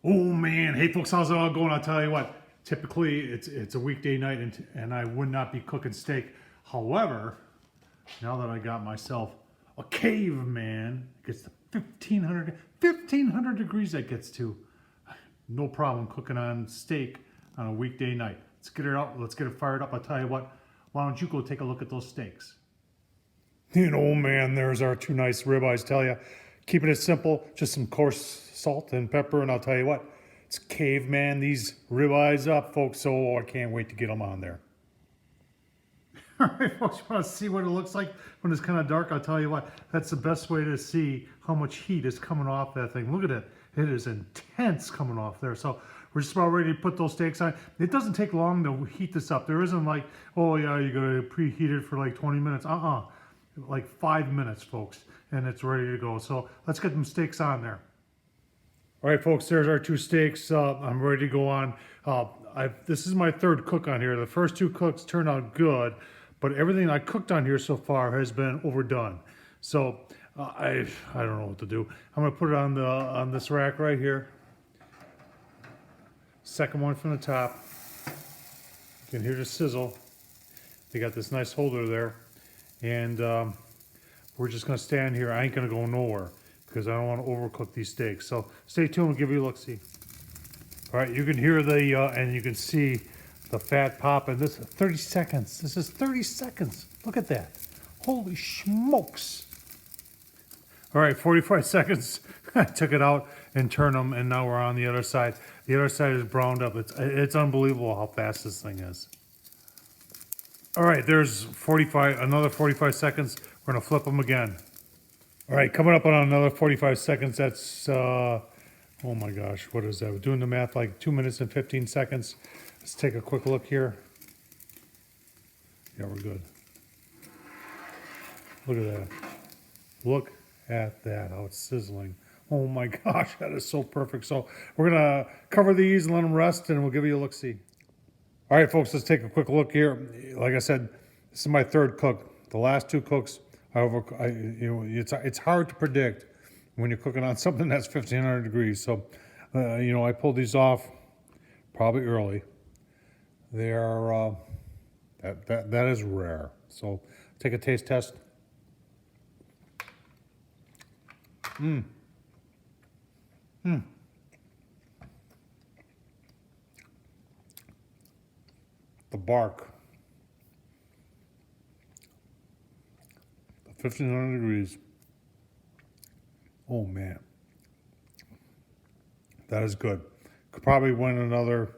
Oh man, hey folks, how's it all going? I'll tell you what. Typically, it's a weekday night, and I would not be cooking steak. However, now that I got myself a Caveman, it gets to 1500 degrees. That gets to no problem cooking on steak on a weekday night. Let's get it out. Let's get it fired up. I'll tell you what. Why don't you go take a look at those steaks? You know, man, there's our two nice ribeyes. Tell you, keeping it simple, just some coarse salt and pepper, and I'll tell you what, it's Caveman these ribeyes up, folks. So I can't wait to get them on there. All right, folks, you want to see what it looks like when it's kind of dark? I'll tell you what, that's the best way to see how much heat is coming off that thing. Look at it. It is intense coming off there. So we're just about ready to put those steaks on. It doesn't take long to heat this up. There isn't like, oh yeah, you got to preheat it for like 20 minutes. Like 5 minutes, folks, and it's ready to go. So let's get them steaks on there. All right, folks, there's our two steaks. I'm ready to go on. This is my third cook on here. The first two cooks turned out good, but everything I cooked on here so far has been overdone. So I don't know what to do. I'm gonna put it on this rack right here. Second one from the top. You can hear the sizzle. They got this nice holder there. And we're just going to stand here. I ain't going to go nowhere because I don't want to overcook these steaks. So stay tuned. We'll give you a look-see. All right, you can hear and you can see the fat popping. This is 30 seconds. This is 30 seconds. Look at that. Holy smokes. All right, 45 seconds. I took it out and turned them, and now we're on the other side. The other side is browned up. It's unbelievable how fast this thing is. All right, there's another 45 seconds. We're gonna flip them again. All right, coming up on another 45 seconds. That's, oh my gosh, what is that? We're doing the math, like 2 minutes and 15 seconds. Let's take a quick look here. Yeah, we're good. Look at that. Look at that, how it's sizzling. Oh my gosh, that is so perfect. So we're gonna cover these and let them rest, and we'll give you a look-see. All right, folks, let's take a quick look here. Like I said, this is my third cook. The last two cooks, it's hard to predict when you're cooking on something that's 1500 degrees. So, I pulled these off probably early. They are, that is rare. So, take a taste test. The bark, 1500 degrees. Oh man, that is good. Could probably win another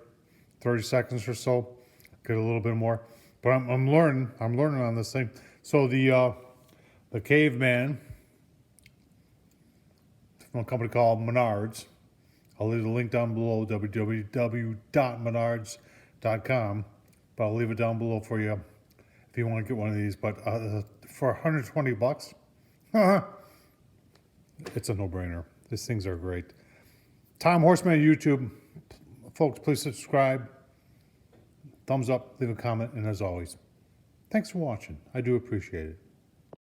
30 seconds or so, get a little bit more. But I'm learning on this thing. So the Caveman from a company called Menards. I'll leave the link down below, www.menards.com. But I'll leave it down below for you if you want to get one of these. But for 120 bucks, it's a no-brainer. These things are great. Tom Horseman YouTube. Folks, please subscribe. Thumbs up, leave a comment, and as always, thanks for watching. I do appreciate it.